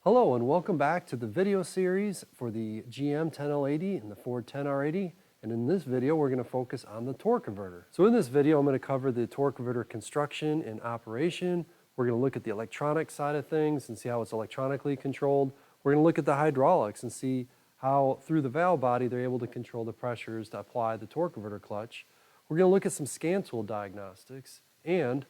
Hello and welcome back to the video series for the GM 10L80 and the Ford 10R80. And in this video, we're going to focus on the torque converter. So in this video, I'm going to cover the torque converter construction and operation. We're going to look at the electronic side of things and see how it's electronically controlled. We're going to look at the hydraulics and see how through the valve body, they're able to control the pressures to apply the torque converter clutch. We're going to look at some scan tool diagnostics, and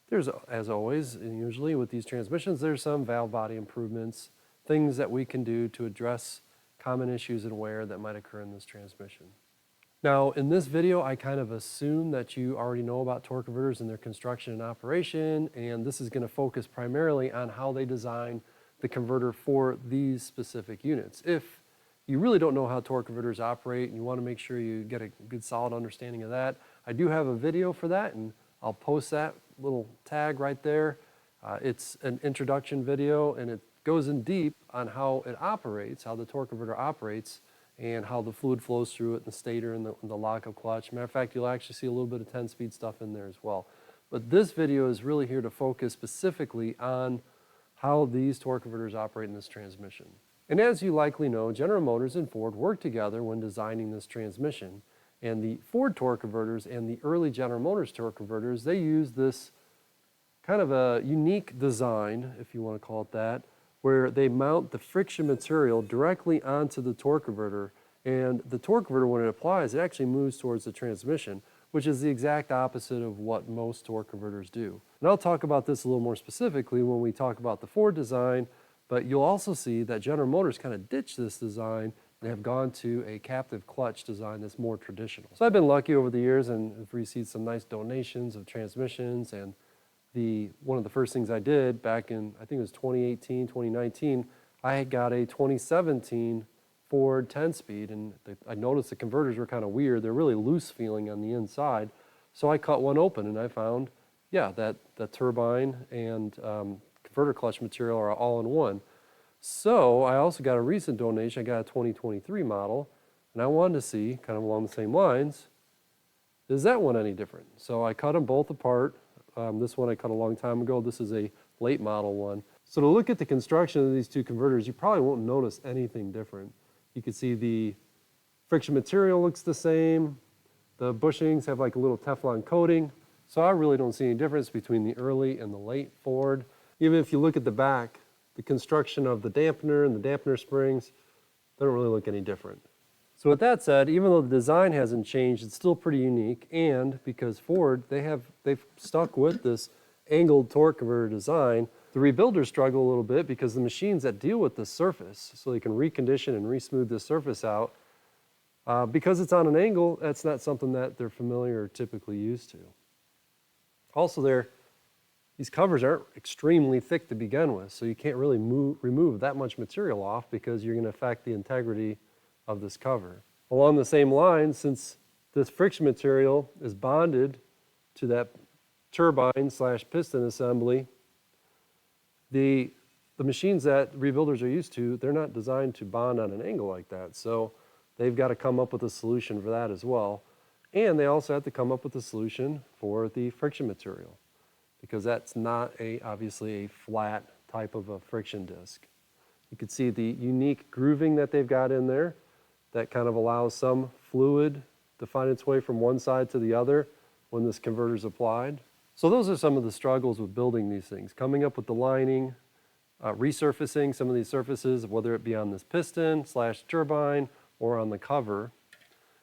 there's, as always, and usually with these transmissions, there's some valve body improvements, things that we can do to address common issues and wear that might occur in this transmission. Now, in this video, I kind of assume that you already know about torque converters and their construction and operation, and this is going to focus primarily on how they design the converter for these specific units. If you really don't know how torque converters operate and you want to make sure you get a good solid understanding of that, I do have a video for that, and I'll post that little tag right there. It's an introduction video, and it goes in deep on how it operates, how the torque converter operates, and how the fluid flows through it, and the stator and the lock-up clutch. Matter of fact, you'll actually see a little bit of 10-speed stuff in there as well. But this video is really here to focus specifically on how these torque converters operate in this transmission. And as you likely know, General Motors and Ford worked together when designing this transmission. And the Ford torque converters and the early General Motors torque converters, they use this kind of a unique design, if you want to call it that, where they mount the friction material directly onto the torque converter. And the torque converter, when it applies, it actually moves towards the transmission, which is the exact opposite of what most torque converters do. And I'll talk about this a little more specifically when we talk about the Ford design, but you'll also see that General Motors kind of ditched this design and have gone to a captive clutch design that's more traditional. So I've been lucky over the years and have received some nice donations of transmissions, and one of the first things I did back in, I think it was 2018, 2019, I had got a 2017 Ford 10-speed, and I noticed the converters were kind of weird. They're really loose feeling on the inside. So I cut one open and I found, yeah, that the turbine and converter clutch material are all in one. So I also got a recent donation. I got a 2023 model, and I wanted to see, kind of along the same lines, is that one any different? So I cut them both apart. This one I cut a long time ago. This is a late model one. So to look at the construction of these two converters, you probably won't notice anything different. You can see the friction material looks the same. The bushings have like a little Teflon coating. So I really don't see any difference between the early and the late Ford. Even if you look at the back, the construction of the dampener and the dampener springs, they don't really look any different. So with that said, even though the design hasn't changed, it's still pretty unique. And because Ford, they've stuck with this angled torque converter design, the rebuilders struggle a little bit because the machines that deal with this surface, so they can recondition and re-smooth this surface out, because it's on an angle, that's not something that they're familiar or typically used to. Also, these covers aren't extremely thick to begin with, so you can't really remove that much material off because you're going to affect the integrity of this cover. Along the same line, since this friction material is bonded to that turbine/piston assembly, the machines that rebuilders are used to, they're not designed to bond on an angle like that, so they've got to come up with a solution for that as well. And they also have to come up with a solution for the friction material, because that's not obviously a flat type of a friction disc. You can see the unique grooving that they've got in there that kind of allows some fluid to find its way from one side to the other when this converter is applied. So those are some of the struggles with building these things, coming up with the lining, resurfacing some of these surfaces, whether it be on this piston/turbine or on the cover.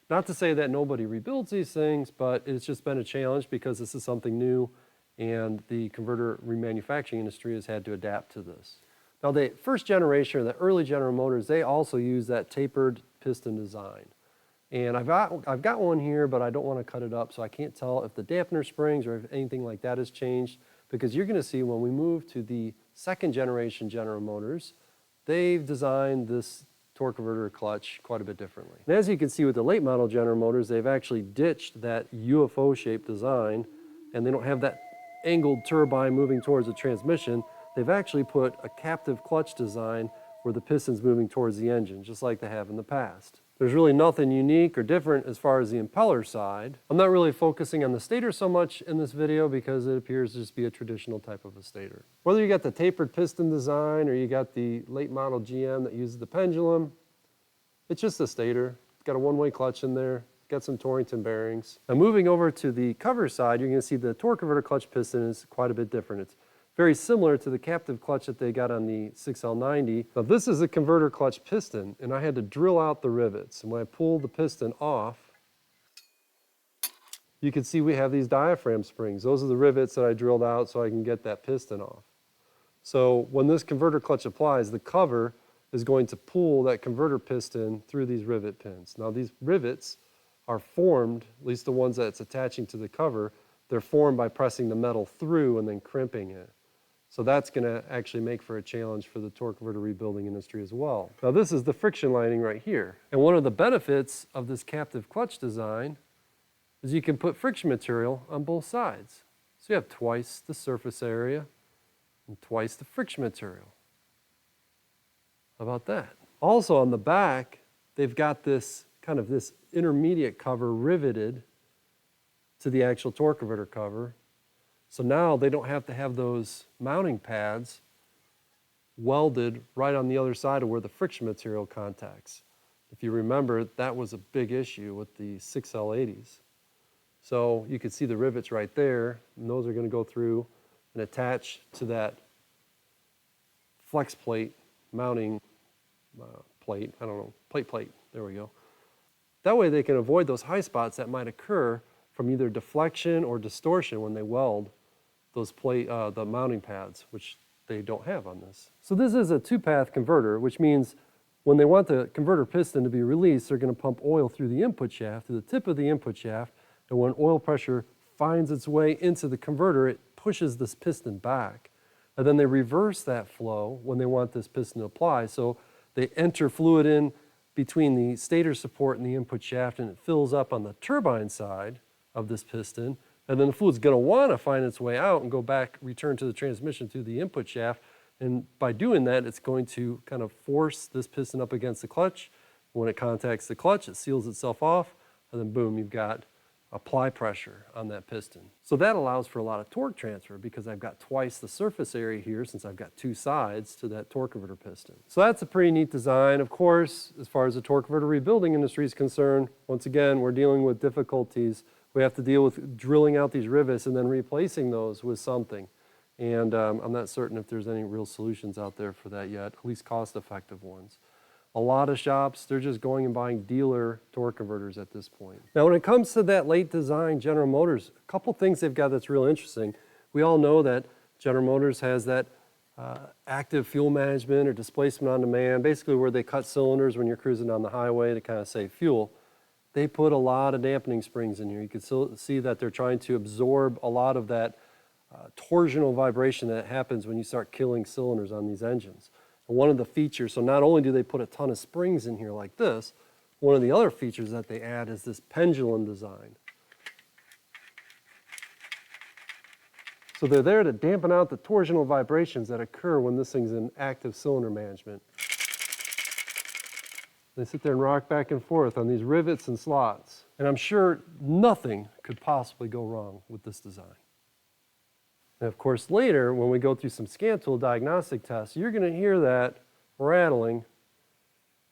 Not to say that nobody rebuilds these things, but it's just been a challenge because this is something new, and the converter remanufacturing industry has had to adapt to this. Now, the first generation, or the early General Motors, they also use that tapered piston design. And I've got one here, but I don't want to cut it up, so I can't tell if the dampener springs or if anything like that has changed, because you're going to see when we move to the second generation General Motors, they've designed this torque converter clutch quite a bit differently. And as you can see with the late model General Motors, they've actually ditched that UFO-shaped design, and they don't have that angled turbine moving towards the transmission. They've actually put a captive clutch design where the piston's moving towards the engine, just like they have in the past. There's really nothing unique or different as far as the impeller side. I'm not really focusing on the stator so much in this video because it appears to just be a traditional type of a stator. Whether you got the tapered piston design or you got the late model GM that uses the pendulum, it's just a stator. It's got a one-way clutch in there. It's got some Torrington bearings. Now moving over to the cover side, you're going to see the torque converter clutch piston is quite a bit different. It's very similar to the captive clutch that they got on the 6L90. Now this is a converter clutch piston, and I had to drill out the rivets. And when I pulled the piston off, you can see we have these diaphragm springs. Those are the rivets that I drilled out so I can get that piston off. So when this converter clutch applies, the cover is going to pull that converter piston through these rivet pins. Now these rivets are formed, at least the ones that's attaching to the cover, they're formed by pressing the metal through and then crimping it. So that's going to actually make for a challenge for the torque converter rebuilding industry as well. Now this is the friction lining right here. And one of the benefits of this captive clutch design is you can put friction material on both sides. So you have twice the surface area and twice the friction material. How about that? Also on the back, they've got this kind of this intermediate cover riveted to the actual torque converter cover. So now they don't have to have those mounting pads welded right on the other side of where the friction material contacts. If you remember, that was a big issue with the 6L80s. So you can see the rivets right there, and those are going to go through and attach to that flex plate mounting plate, I don't know, plate, there we go. That way they can avoid those high spots that might occur from either deflection or distortion when they weld those the mounting pads, which they don't have on this. So this is a two-path converter, which means when they want the converter piston to be released, they're going to pump oil through the input shaft, to the tip of the input shaft, and when oil pressure finds its way into the converter, it pushes this piston back. And then they reverse that flow when they want this piston to apply. So they enter fluid in between the stator support and the input shaft, and it fills up on the turbine side of this piston. And then the fluid's going to want to find its way out and go back, return to the transmission through the input shaft. And by doing that, it's going to kind of force this piston up against the clutch. When it contacts the clutch, it seals itself off, and then boom, you've got apply pressure on that piston. So that allows for a lot of torque transfer because I've got twice the surface area here since I've got two sides to that torque converter piston. So that's a pretty neat design. Of course, as far as the torque converter rebuilding industry is concerned, once again, we're dealing with difficulties. We have to deal with drilling out these rivets and then replacing those with something. And I'm not certain if there's any real solutions out there for that yet, at least cost-effective ones. A lot of shops, they're just going and buying dealer torque converters at this point. Now, when it comes to that late design General Motors, a couple things they've got that's real interesting. We all know that General Motors has that active fuel management or displacement on demand, basically where they cut cylinders when you're cruising down the highway to kind of save fuel. They put a lot of dampening springs in here. You can still see that they're trying to absorb a lot of that torsional vibration that happens when you start killing cylinders on these engines. And one of the features, so not only do they put a ton of springs in here like this, one of the other features that they add is this pendulum design. So they're there to dampen out the torsional vibrations that occur when this thing's in active cylinder management. They sit there and rock back and forth on these rivets and slots. And I'm sure nothing could possibly go wrong with this design. And of course, later, when we go through some scan tool diagnostic tests, you're going to hear that rattling.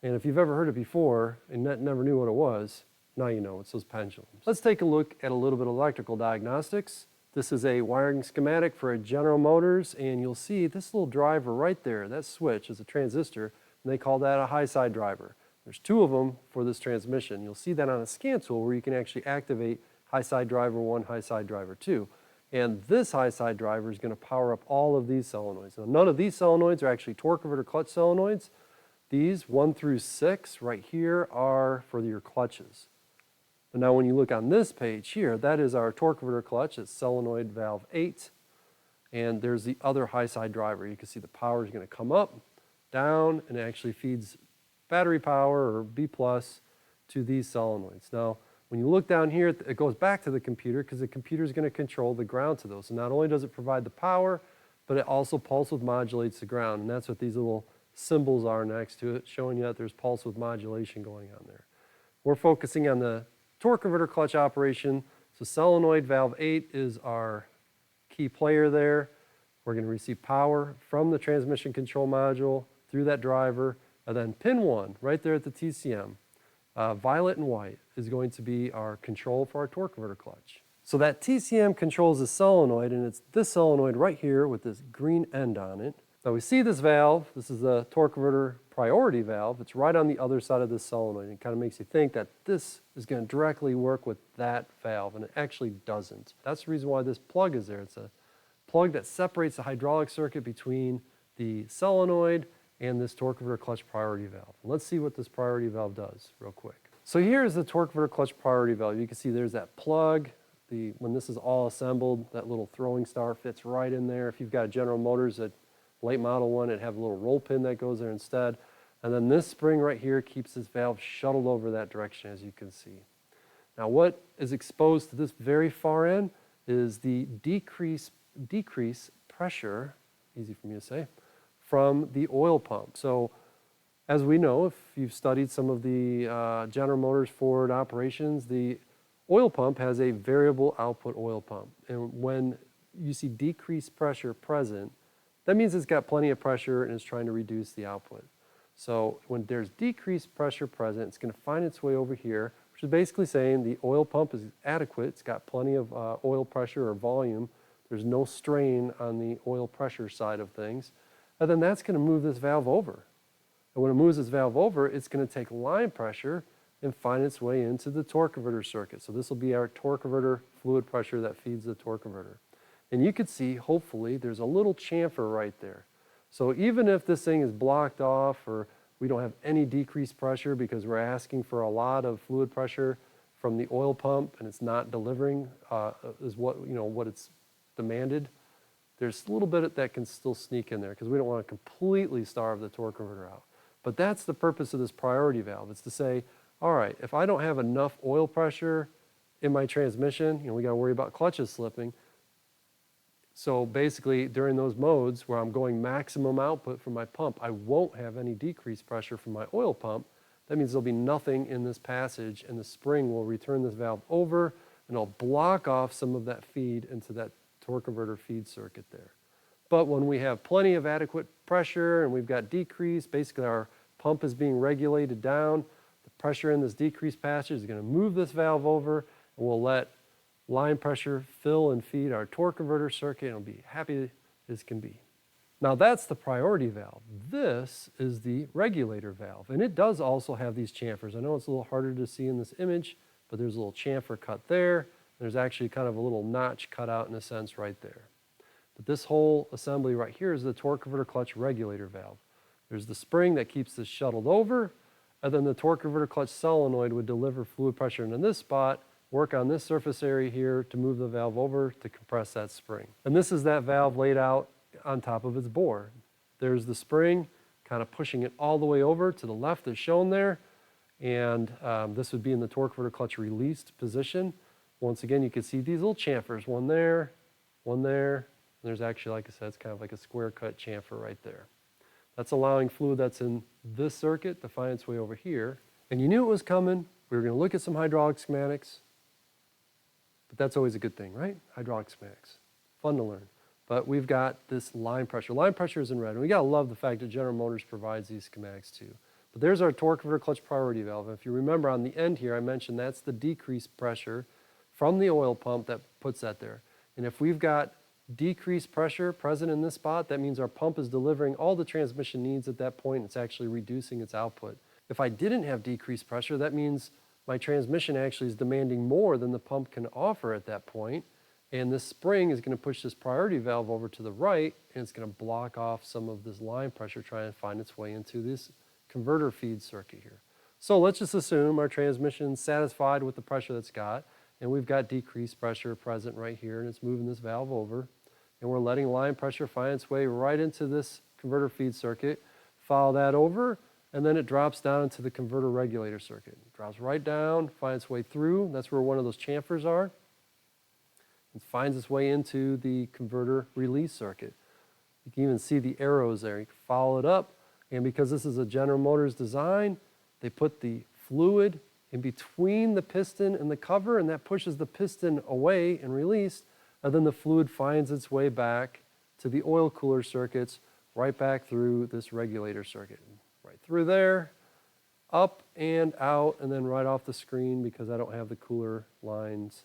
And if you've ever heard it before and never knew what it was, now you know, it's those pendulums. Let's take a look at a little bit of electrical diagnostics. This is a wiring schematic for a General Motors, and you'll see this little driver right there, that switch is a transistor, and they call that a high side driver. There's two of them for this transmission. You'll see that on a scan tool where you can actually activate high side driver 1, high side driver 2. And this high side driver is going to power up all of these solenoids. Now, none of these solenoids are actually torque converter clutch solenoids. These 1 through 6 right here are for your clutches. But now when you look on this page here, that is our torque converter clutch. It's solenoid valve 8. And there's the other high side driver. You can see the power is going to come up, down, and it actually feeds battery power or B+ to these solenoids. Now, when you look down here, it goes back to the computer because the computer is going to control the ground to those. So not only does it provide the power, but it also pulse width modulates the ground. And that's what these little symbols are next to it, showing you that there's pulse width modulation going on there. We're focusing on the torque converter clutch operation. So solenoid valve 8 is our key player there. We're going to receive power from the transmission control module through that driver, and then pin 1 right there at the TCM, violet and white, is going to be our control for our torque converter clutch. So that TCM controls the solenoid, and it's this solenoid right here with this green end on it. Now we see this valve. This is the torque converter priority valve. It's right on the other side of this solenoid. It kind of makes you think that this is going to directly work with that valve, and it actually doesn't. That's the reason why this plug is there. It's a plug that separates the hydraulic circuit between the solenoid and this torque converter clutch priority valve. Let's see what this priority valve does real quick. So here's the torque converter clutch priority valve. You can see there's that plug. When this is all assembled, that little throwing star fits right in there. If you've got a General Motors, a late model one, it'd have a little roll pin that goes there instead. And then this spring right here keeps this valve shuttled over that direction, as you can see. Now what is exposed to this very far end is the decrease pressure, easy for me to say, from the oil pump. So as we know, if you've studied some of the General Motors Ford operations, the oil pump has a variable output oil pump. And when you see decreased pressure present, that means it's got plenty of pressure and it's trying to reduce the output. So when there's decreased pressure present, it's going to find its way over here, which is basically saying the oil pump is adequate. It's got plenty of oil pressure or volume. There's no strain on the oil pressure side of things. And then that's going to move this valve over. And when it moves this valve over, it's going to take line pressure and find its way into the torque converter circuit. So this will be our torque converter fluid pressure that feeds the torque converter. And you can see, hopefully, there's a little chamfer right there. So even if this thing is blocked off or we don't have any decreased pressure because we're asking for a lot of fluid pressure from the oil pump and it's not delivering is what it's demanded, there's a little bit that can still sneak in there because we don't want to completely starve the torque converter out. But that's the purpose of this priority valve. It's to say, all right, if I don't have enough oil pressure in my transmission, we got to worry about clutches slipping. So basically, during those modes where I'm going maximum output from my pump, I won't have any decreased pressure from my oil pump. That means there'll be nothing in this passage, and the spring will return this valve over, and it'll block off some of that feed into that torque converter feed circuit there. But when we have plenty of adequate pressure and we've got decreased, basically our pump is being regulated down, the pressure in this decreased passage is going to move this valve over, and we'll let line pressure fill and feed our torque converter circuit, and it'll be happy as can be. Now that's the priority valve. This is the regulator valve, and it does also have these chamfers. I know it's a little harder to see in this image, but there's a little chamfer cut there. There's actually kind of a little notch cut out in a sense right there. But this whole assembly right here is the torque converter clutch regulator valve. There's the spring that keeps this shuttled over, and then the torque converter clutch solenoid would deliver fluid pressure into this spot, work on this surface area here to move the valve over to compress that spring. And this is that valve laid out on top of its bore. There's the spring kind of pushing it all the way over to the left as shown there, and this would be in the torque converter clutch released position. Once again, you can see these little chamfers, one there, and there's actually, like I said, it's kind of like a square cut chamfer right there. That's allowing fluid that's in this circuit to find its way over here. And you knew it was coming. We were going to look at some hydraulic schematics, but that's always a good thing, right? Hydraulic schematics, fun to learn. But we've got this line pressure. Line pressure is in red, and we gotta love the fact that General Motors provides these schematics too. But there's our torque converter clutch priority valve. And if you remember on the end here, I mentioned that's the decreased pressure from the oil pump that puts that there. And if we've got decreased pressure present in this spot, that means our pump is delivering all the transmission needs at that point. It's actually reducing its output. If I didn't have decreased pressure, that means my transmission actually is demanding more than the pump can offer at that point. And this spring is going to push this priority valve over to the right, and it's going to block off some of this line pressure trying to find its way into this converter feed circuit here. So let's just assume our transmission's satisfied with the pressure that's got, and we've got decreased pressure present right here, and it's moving this valve over. And we're letting line pressure find its way right into this converter feed circuit, follow that over, and then it drops down into the converter regulator circuit. It drops right down, finds its way through. That's where one of those chamfers are. It finds its way into the converter release circuit. You can even see the arrows there. You can follow it up, and because this is a General Motors design, they put the fluid in between the piston and the cover, and that pushes the piston away and released, and then the fluid finds its way back to the oil cooler circuits, right back through this regulator circuit. Right through there, up and out, and then right off the screen because I don't have the cooler lines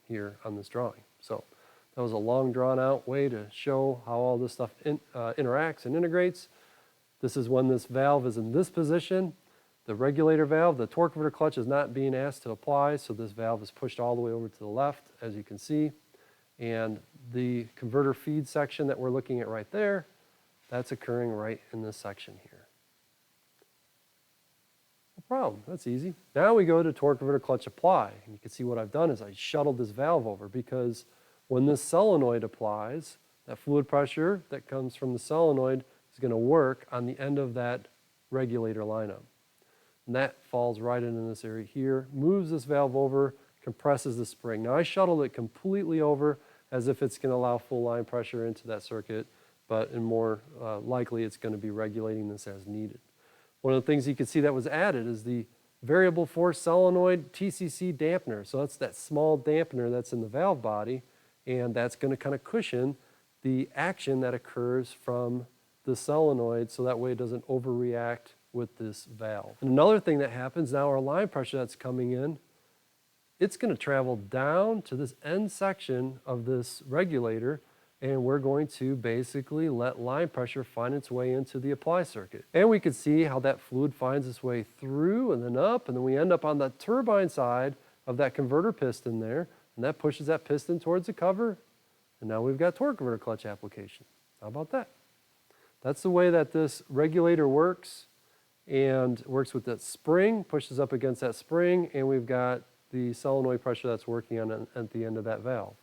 here on this drawing. So that was a long drawn out way to show how all this stuff interacts and integrates. This is when this valve is in this position. The regulator valve, the torque converter clutch is not being asked to apply, so this valve is pushed all the way over to the left, as you can see. And the converter feed section that we're looking at right there, that's occurring right in this section here. No problem, that's easy. Now we go to torque converter clutch apply. And you can see what I've done is I shuttled this valve over because when this solenoid applies, that fluid pressure that comes from the solenoid is going to work on the end of that regulator lineup. And that falls right into this area here, moves this valve over, compresses the spring. Now I shuttled it completely over as if it's going to allow full line pressure into that circuit, but more likely it's going to be regulating this as needed. One of the things you can see that was added is the variable force solenoid TCC dampener. So that's that small dampener that's in the valve body, and that's going to kind of cushion the action that occurs from the solenoid so that way it doesn't overreact with this valve. And another thing that happens now, our line pressure that's coming in, it's going to travel down to this end section of this regulator, and we're going to basically let line pressure find its way into the apply circuit. And we can see how that fluid finds its way through and then up, and then we end up on the turbine side of that converter piston there, and that pushes that piston towards the cover, and now we've got torque converter clutch application. How about that? That's the way that this regulator works, and works with that spring, pushes up against that spring, and we've got the solenoid pressure that's working on at the end of that valve.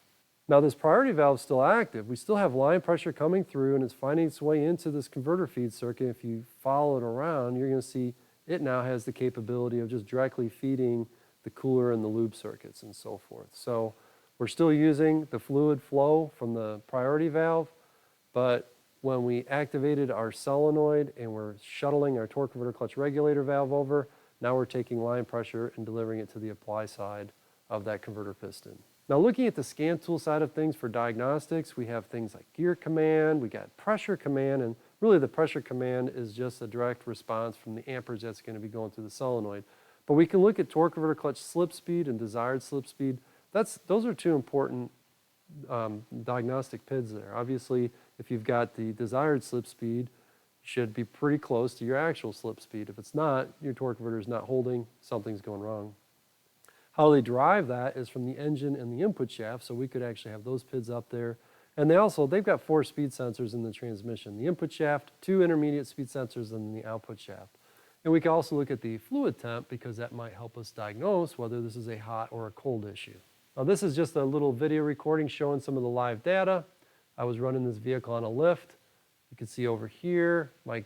Now this priority valve is still active. We still have line pressure coming through and it's finding its way into this converter feed circuit. If you follow it around, you're going to see it now has the capability of just directly feeding the cooler and the lube circuits and so forth. So we're still using the fluid flow from the priority valve, but when we activated our solenoid and we're shuttling our torque converter clutch regulator valve over, now we're taking line pressure and delivering it to the apply side of that converter piston. Now looking at the scan tool side of things for diagnostics, we have things like gear command, we got pressure command, and really the pressure command is just a direct response from the amperage that's going to be going through the solenoid. But we can look at torque converter clutch slip speed and desired slip speed. Those are two important diagnostic PIDs there. Obviously, if you've got the desired slip speed, you should be pretty close to your actual slip speed. If it's not, your torque converter is not holding, something's going wrong. How they derive that is from the engine and the input shaft, so we could actually have those PIDs up there. And they've got 4 speed sensors in the transmission. The input shaft, 2 intermediate speed sensors, and the output shaft. And we can also look at the fluid temp because that might help us diagnose whether this is a hot or a cold issue. Now this is just a little video recording showing some of the live data. I was running this vehicle on a lift. You can see over here my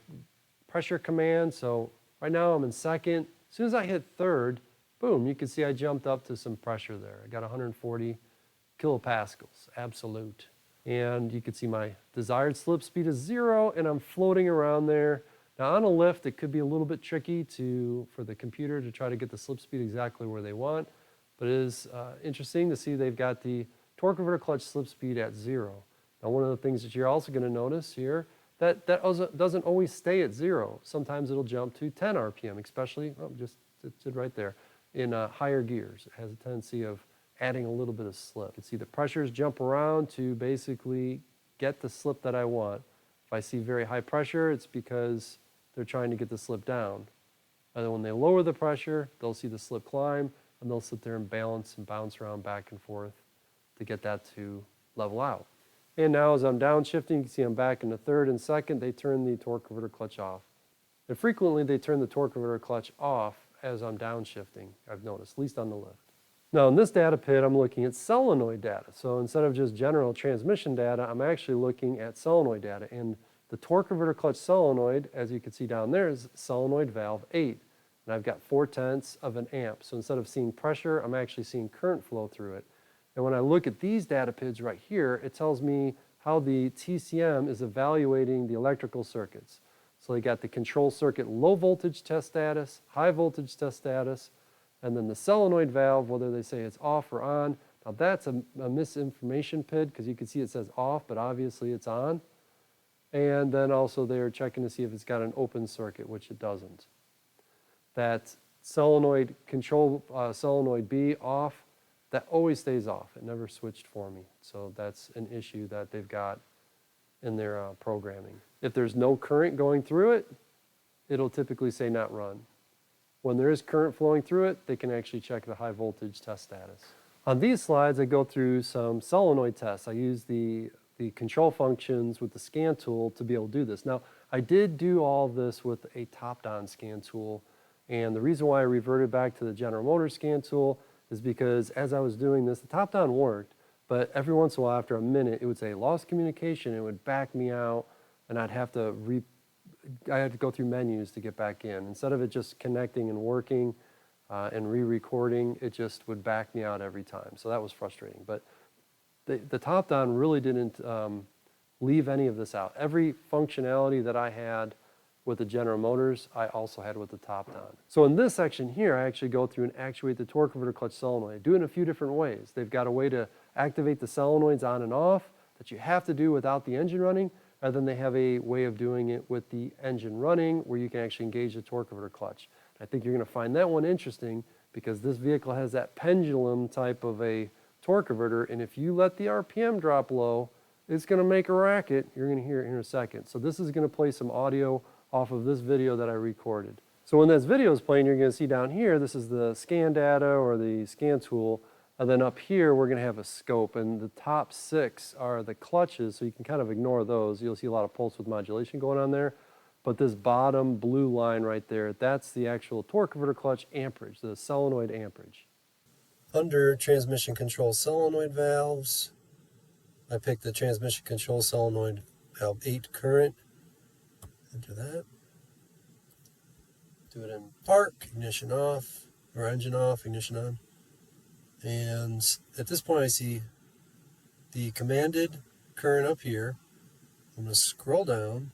pressure command. So right now I'm in second. As soon as I hit third, boom, you can see I jumped up to some pressure there. I got 140 kilopascals, absolute. And you can see my desired slip speed is 0, and I'm floating around there. Now on a lift, it could be a little bit tricky for the computer to try to get the slip speed exactly where they want, but it is interesting to see they've got the torque converter clutch slip speed at 0. Now one of the things that you're also going to notice here, that doesn't always stay at 0. Sometimes it'll jump to 10 RPM, especially, it's right there, in higher gears. It has a tendency of adding a little bit of slip. You can see the pressures jump around to basically get the slip that I want. If I see very high pressure, it's because they're trying to get the slip down. And then when they lower the pressure, they'll see the slip climb, and they'll sit there and balance and bounce around back and forth to get that to level out. And now as I'm downshifting, you can see I'm back into third and second, they turn the torque converter clutch off. And frequently they turn the torque converter clutch off as I'm downshifting, I've noticed, at least on the lift. Now in this data PID, I'm looking at solenoid data. So instead of just general transmission data, I'm actually looking at solenoid data. And the torque converter clutch solenoid, as you can see down there, is solenoid valve 8. And I've got 0.4 of an amp. So instead of seeing pressure, I'm actually seeing current flow through it. And when I look at these data PIDs right here, it tells me how the TCM is evaluating the electrical circuits. So they got the control circuit low voltage test status, high voltage test status, and then the solenoid valve, whether they say it's off or on. Now that's a misinformation PID because you can see it says off, but obviously it's on. And then also they're checking to see if it's got an open circuit, which it doesn't. That solenoid control, solenoid B off, that always stays off. It never switched for me. So that's an issue that they've got in their programming. If there's no current going through it, it'll typically say not run. When there is current flowing through it, they can actually check the high voltage test status. On these slides, I go through some solenoid tests. I use the control functions with the scan tool to be able to do this. Now, I did do all of this with a top-down scan tool, and the reason why I reverted back to the General Motors scan tool is because as I was doing this, the top-down worked, but every once in a while, after a minute, it would say lost communication, and it would back me out, and I'd have to go through menus to get back in. Instead of it just connecting and working and re-recording, it just would back me out every time. So that was frustrating. But the top-down really didn't leave any of this out. Every functionality that I had with the General Motors, I also had with the top-down. So in this section here, I actually go through and actuate the torque converter clutch solenoid. I do it in a few different ways. They've got a way to activate the solenoids on and off that you have to do without the engine running, and then they have a way of doing it with the engine running where you can actually engage the torque converter clutch. I think you're going to find that one interesting because this vehicle has that pendulum type of a torque converter, and if you let the RPM drop low, it's going to make a racket. You're going to hear it in a second. So this is going to play some audio off of this video that I recorded. So when this video is playing, you're going to see down here, this is the scan data or the scan tool, and then up here we're going to have a scope, and the top 6 are the clutches, so you can kind of ignore those. You'll see a lot of pulse width modulation going on there. But this bottom blue line right there, that's the actual torque converter clutch amperage, the solenoid amperage. Under transmission control solenoid valves, I picked the transmission control solenoid valve 8 current. Enter that. Do it in park, ignition off, or engine off, ignition on. And at this point I see the commanded current up here. I'm going to scroll down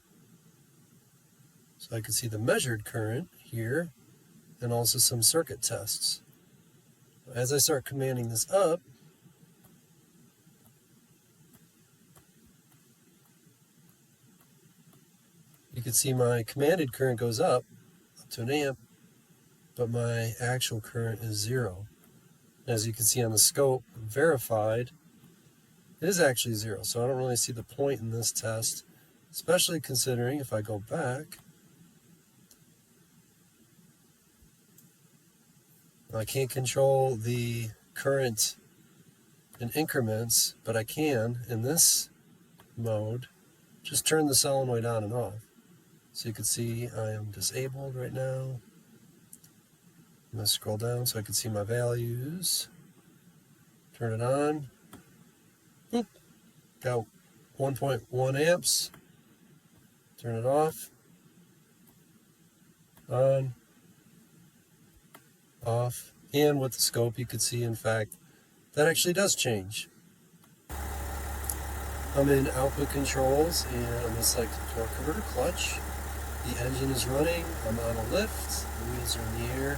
so I can see the measured current here and also some circuit tests. As I start commanding this up, you can see my commanded current goes up to an amp, but my actual current is 0. As you can see on the scope, verified, it is actually 0. So I don't really see the point in this test, especially considering if I go back, I can't control the current in increments, but I can, in this mode, just turn the solenoid on and off. So you can see I am disabled right now. I'm going to scroll down so I can see my values. Turn it on. Boop. Got 1.1 amps. Turn it off. On. Off. And with the scope you could see, in fact, that actually does change. I'm in output controls and I'm going to select torque converter clutch. The engine is running. I'm on a lift. The wheels are in the air.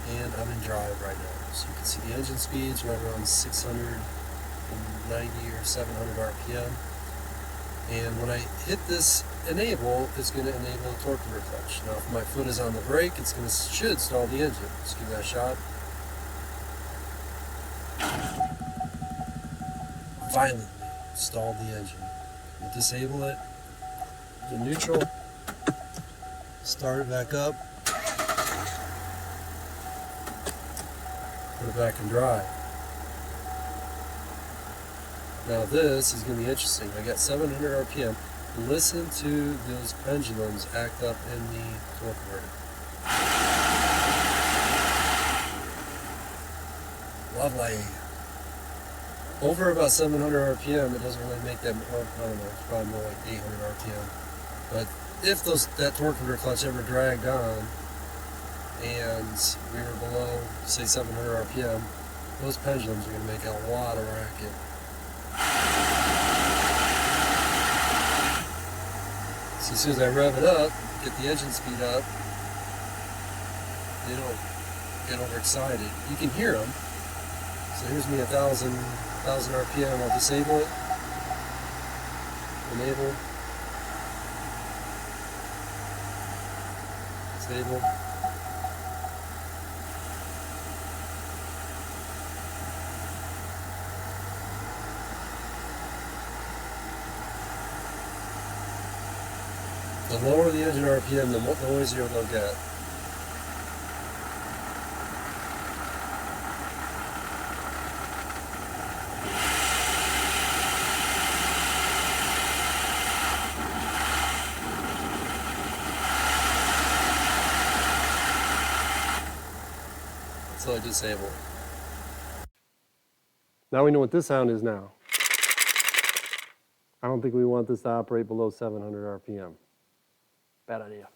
And I'm in drive right now. So you can see the engine speeds right around 690 or 700 RPM. And when I hit this enable, it's going to enable the torque converter clutch. Now if my foot is on the brake, it's going to should stall the engine. Let's give that a shot. Violently stall the engine. We'll disable it. The neutral. Start it back up. Put it back in drive. Now this is going to be interesting. I got 700 RPM. Listen to those pendulums act up in the torque converter. Lovely. Over about 700 RPM, it doesn't really make that, I don't know, it's probably more like 800 RPM. But if that torque converter clutch ever dragged on, and we were below, say, 700 RPM, those pendulums are going to make a lot of racket. So as soon as I rev it up, get the engine speed up, they don't get overexcited. You can hear them. So here's me 1,000 RPM. I'll disable it. Enable. Disable. The lower the engine RPM, the noisier they'll get. So I disable. Now we know what this sound is now. I don't think we want this to operate below 700 RPM. Bad idea.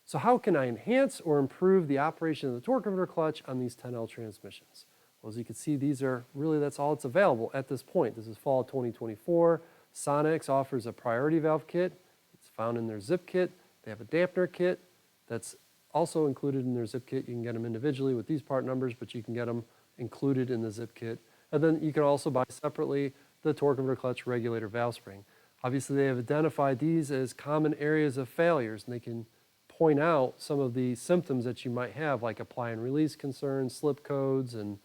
So how can I enhance or improve the operation of the torque converter clutch on these 10L transmissions? Well, as you can see, that's all that's available at this point. This is fall 2024. Sonex offers a priority valve kit. It's found in their zip kit. They have a dampener kit that's also included in their zip kit. You can get them individually with these part numbers, but you can get them included in the zip kit. And then you can also buy separately the torque converter clutch regulator valve spring. Obviously, they have identified these as common areas of failures, and they can point out some of the symptoms that you might have, like apply and release concerns, slip codes, and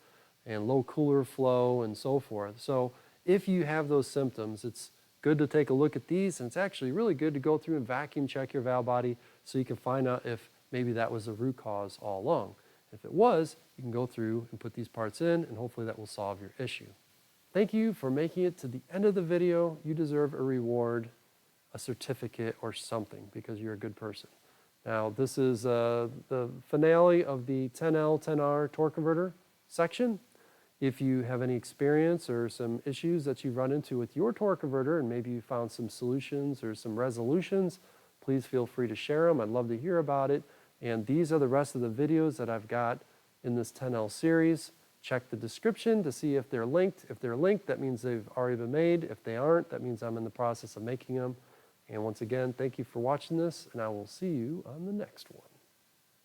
low cooler flow, and so forth. So if you have those symptoms, it's good to take a look at these, and it's actually really good to go through and vacuum check your valve body so you can find out if maybe that was the root cause all along. If it was, you can go through and put these parts in, and hopefully that will solve your issue. Thank you for making it to the end of the video. You deserve a reward, a certificate, or something because you're a good person. Now, this is the finale of the 10L, 10R torque converter section. If you have any experience or some issues that you've run into with your torque converter and maybe you found some solutions or some resolutions, please feel free to share them. I'd love to hear about it. And these are the rest of the videos that I've got in this 10L series. Check the description to see if they're linked. If they're linked, that means they've already been made. If they aren't, that means I'm in the process of making them. And once again, thank you for watching this, and I will see you on the next one.